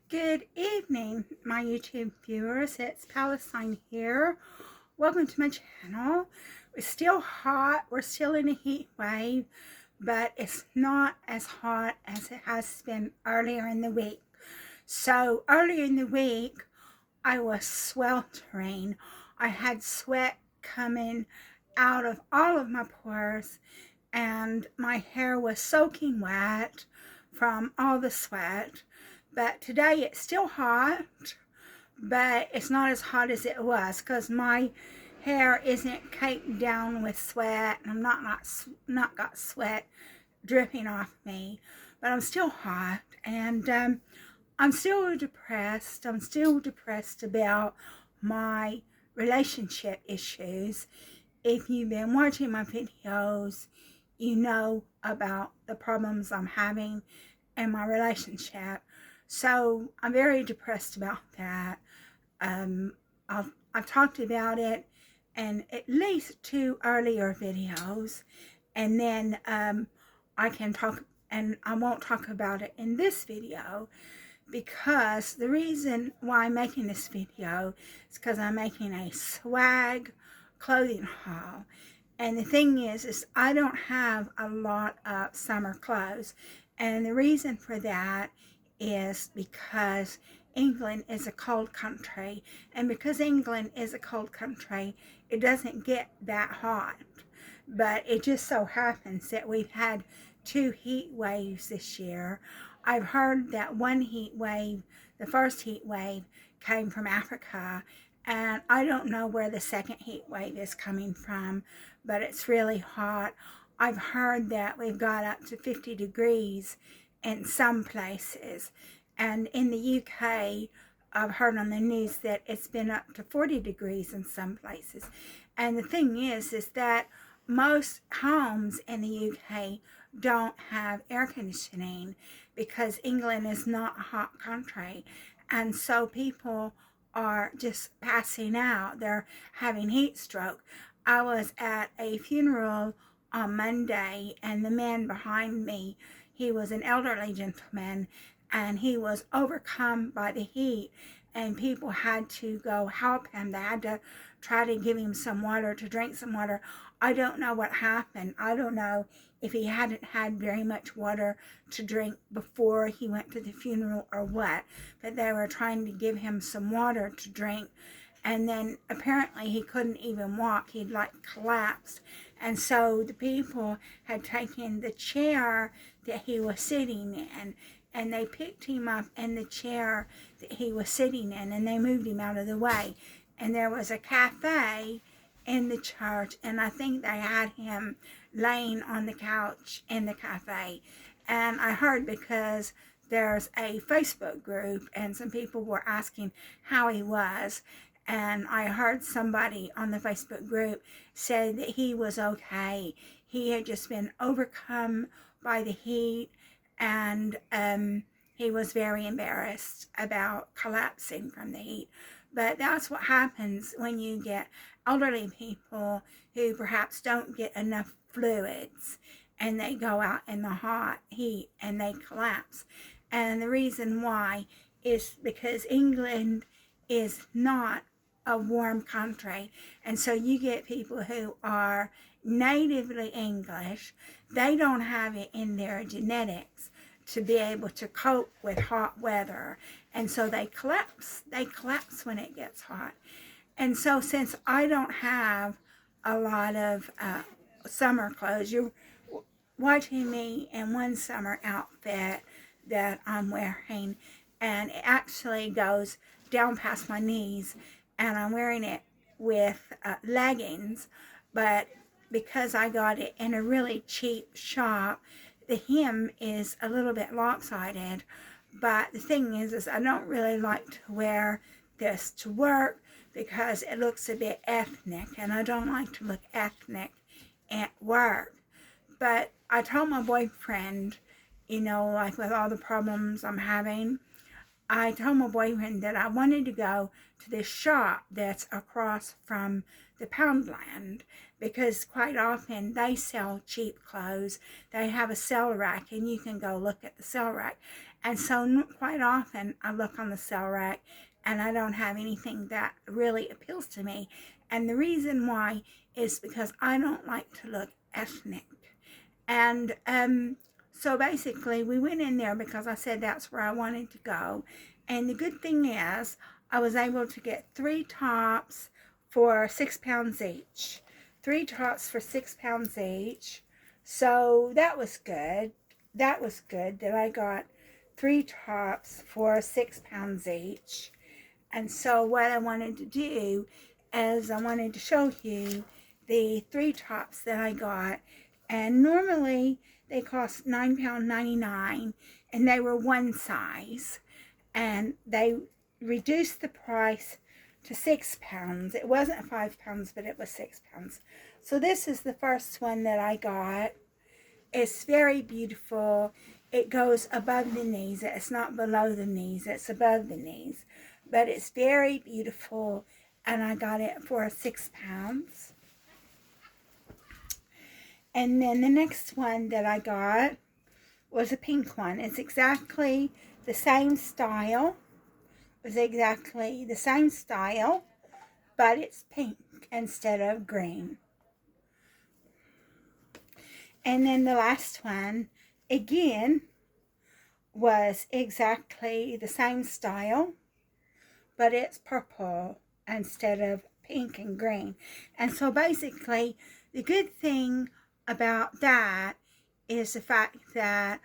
Good evening, my YouTube viewers. It's Palestine here. Welcome to my channel. It's still hot. We're still in a heat wave, but it's not as hot as it has been earlier in the week. So earlier in the week, I was sweltering. I had sweat coming out of all of my pores, and my hair was soaking wet from all the sweat. But today it's still hot, but it's not as hot as it was because my hair isn't caked down with sweat, and I'm not got sweat dripping off me. But I'm still hot, and I'm still depressed. I'm still depressed about my relationship issues. If you've been watching my videos, you know about the problems I'm having in my relationship. So I'm very depressed about that. I've talked about it in at least 2 earlier videos, and then I can talk, and I won't talk about it in this video, because the reason why I'm making this video is because I'm making a swag clothing haul. And the thing is I don't have a lot of summer clothes, and the reason for that is because England is a cold country, and because England is a cold country, it doesn't get that hot. But it just so happens that we've had 2 heat waves this year. I've heard that one heat wave, the first heat wave, came from Africa, and I don't know where the second heat wave is coming from, but it's really hot. I've heard that we've got up to 50 degrees in some places, and in the UK, I've heard on the news that it's been up to 40 degrees in some places. And the thing is that most homes in the UK don't have air conditioning because England is not a hot country, and so people are just passing out. They're having heat stroke. I was at a funeral on Monday, and the man behind me, he was an elderly gentleman, and he was overcome by the heat, and people had to go help him. They had to try to give him some water, to drink some water. I don't know what happened. I don't know if he hadn't had very much water to drink before he went to the funeral or what, but they were trying to give him some water to drink, and then apparently he couldn't even walk. He'd like collapsed, and so the people had taken the chair that he was sitting in, and they picked him up in the chair that he was sitting in, and they moved him out of the way. And there was a cafe in the church, and I think they had him laying on the couch in the cafe. And I heard, because there's a Facebook group, and some people were asking how he was, and I heard somebody on the Facebook group say that he was okay. He had just been overcome by the heat, and he was very embarrassed about collapsing from the heat. But that's what happens when you get elderly people who perhaps don't get enough fluids, and they go out in the hot heat and they collapse. And the reason why is because England is not a warm country, and so you get people who are natively English. They don't have it in their genetics to be able to cope with hot weather, and so they collapse when it gets hot. And so since I don't have a lot of summer clothes, you're watching me in one summer outfit that I'm wearing, and it actually goes down past my knees, and I'm wearing it with leggings, but because I got it in a really cheap shop, the hem is a little bit lopsided. But the thing is I don't really like to wear this to work because it looks a bit ethnic, and I don't like to look ethnic at work. But I told my boyfriend, like with all the problems I'm having, I told my boyfriend that I wanted to go to this shop that's across from the Poundland, because quite often they sell cheap clothes. They have a sale rack, and you can go look at the sale rack. And so quite often I look on the sale rack and I don't have anything that really appeals to me. And the reason why is because I don't like to look ethnic. And so basically we went in there because I said that's where I wanted to go. And the good thing is I was able to get 3 tops for £6 each. 3 tops for £6 each. So that was good. That was good that I got 3 tops for £6 each. And so what I wanted to do is I wanted to show you the 3 tops that I got. And normally they cost £9.99, and they were one size. And they reduced the price to £6. It wasn't £5, but it was £6. So this is the first one that I got. It's very beautiful. It goes above the knees. It's not below the knees. It's above the knees. But it's very beautiful, and I got it for £6. And then the next one that I got was a pink one. It's exactly the same style. It's exactly the same style, but it's pink instead of green. And then the last one, again, was exactly the same style, but it's purple instead of pink and green. And so basically, the good thing about that is the fact that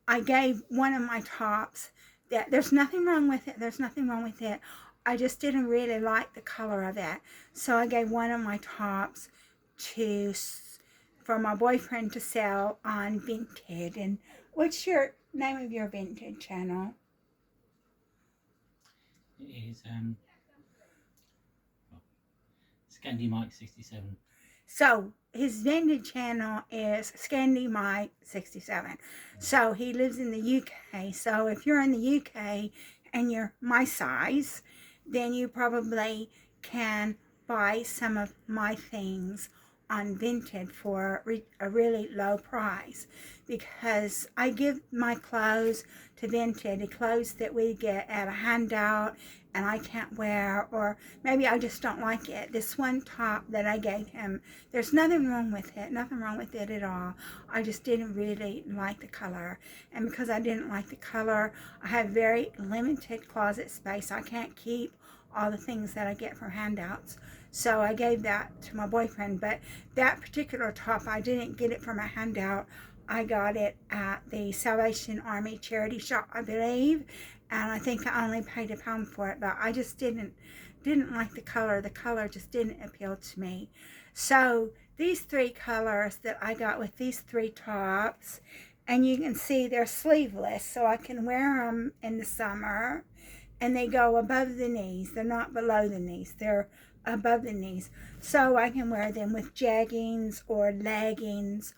I gave one of my tops that there's nothing wrong with it. There's nothing wrong with it. I just didn't really like the color of it. So I gave one of my tops for my boyfriend to sell on Vinted. And what's your name of your Vinted channel? It is Scandi Mike 67. So his Vinted channel is Scandi Mike 67. So he lives in the UK. So if you're in the UK and you're my size, then you probably can buy some of my things on Vinted for a really low price, because I give my clothes to Vinted, the clothes that we get at a handout and I can't wear, or maybe I just don't like it. This one top that I gave him, there's nothing wrong with it, nothing wrong with it at all. I just didn't really like the color. And because I didn't like the color, I have very limited closet space. I can't keep all the things that I get from handouts. So I gave that to my boyfriend. But that particular top, I didn't get it from a handout. I got it at the Salvation Army charity shop, I believe. And I think I only paid £1 for it. But I just didn't like the color. The color just didn't appeal to me. So these 3 colors that I got with these 3 tops, and you can see they're sleeveless, so I can wear them in the summer. And they go above the knees. They're not below the knees. They're above the knees. So I can wear them with jeggings or leggings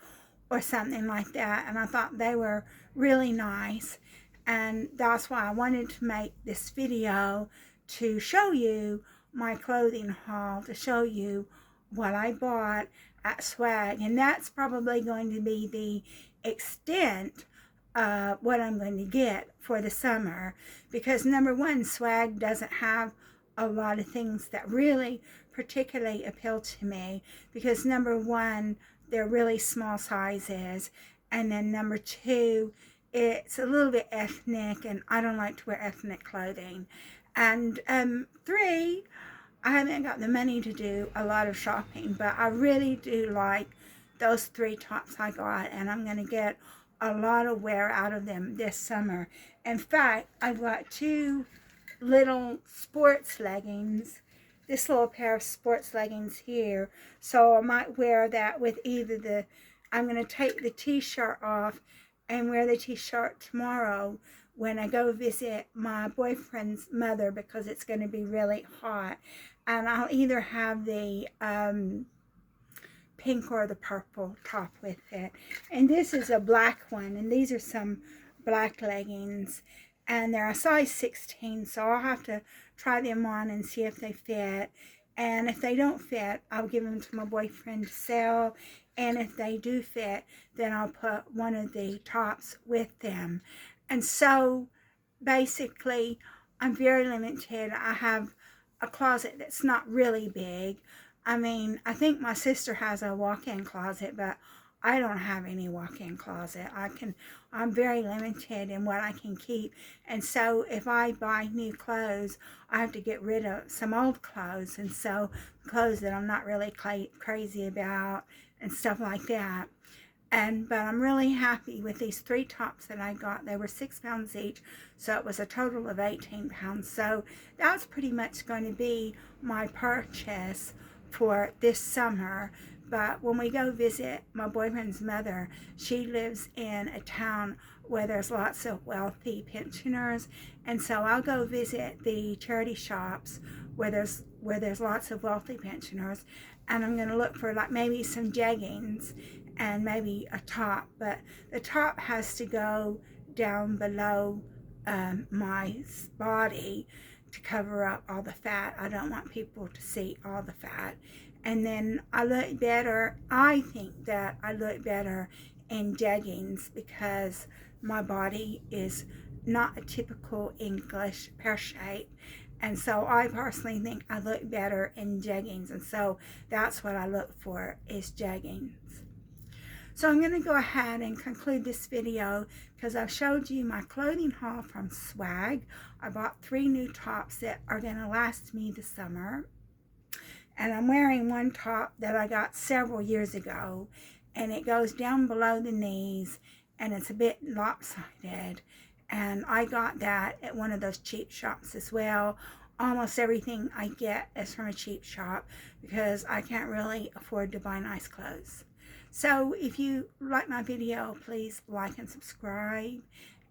or something like that. And I thought they were really nice. And that's why I wanted to make this video, to show you my clothing haul, to show you what I bought at Swag. And that's probably going to be the extent of what I'm going to get for the summer, because number one, Swag doesn't have a lot of things that really particularly appeal to me, because number one, they're really small sizes, and then number two, it's a little bit ethnic, and I don't like to wear ethnic clothing. And 3, I haven't got the money to do a lot of shopping, but I really do like those 3 tops I got, and I'm going to get a lot of wear out of them this summer. In fact, I've got 2 little sports leggings, this little pair of sports leggings here, so I might wear that with either I'm going to take the t-shirt off and wear the t-shirt tomorrow when I go visit my boyfriend's mother, because it's going to be really hot, and I'll either have the pink or the purple top with it. And this is a black one, and these are some black leggings, and they're a size 16, so I'll have to try them on and see if they fit. And if they don't fit, I'll give them to my boyfriend to sell. And if they do fit, then I'll put one of the tops with them. And so basically, I'm very limited. I have a closet that's not really big. I mean, I think my sister has a walk-in closet, but I don't have any walk-in closet. I'm very limited in what I can keep. And so if I buy new clothes, I have to get rid of some old clothes. And so clothes that I'm not really crazy about and stuff like that. But I'm really happy with these 3 tops that I got. They were £6 each, so it was a total of 18 pounds. So that's pretty much going to be my purchase for this summer. But when we go visit my boyfriend's mother, she lives in a town where there's lots of wealthy pensioners, and so I'll go visit the charity shops where there's lots of wealthy pensioners, and I'm going to look for like maybe some jeggings and maybe a top, but the top has to go down below my body to cover up all the fat. I don't want people to see all the fat. And then I look better, I think that I look better in jeggings because my body is not a typical English pear shape. And so I personally think I look better in jeggings. And so that's what I look for, is jeggings. So I'm going to go ahead and conclude this video because I've showed you my clothing haul from Swag. I bought 3 new tops that are going to last me the summer. And I'm wearing one top that I got several years ago, and it goes down below the knees, and it's a bit lopsided. And I got that at one of those cheap shops as well. Almost everything I get is from a cheap shop because I can't really afford to buy nice clothes. So if you like my video, please like and subscribe.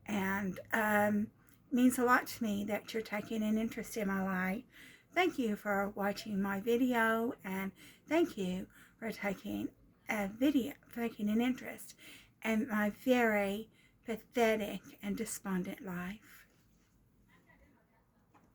And it means a lot to me that you're taking an interest in my life. Thank you for watching my video, and thank you for taking an interest in my very pathetic and despondent life.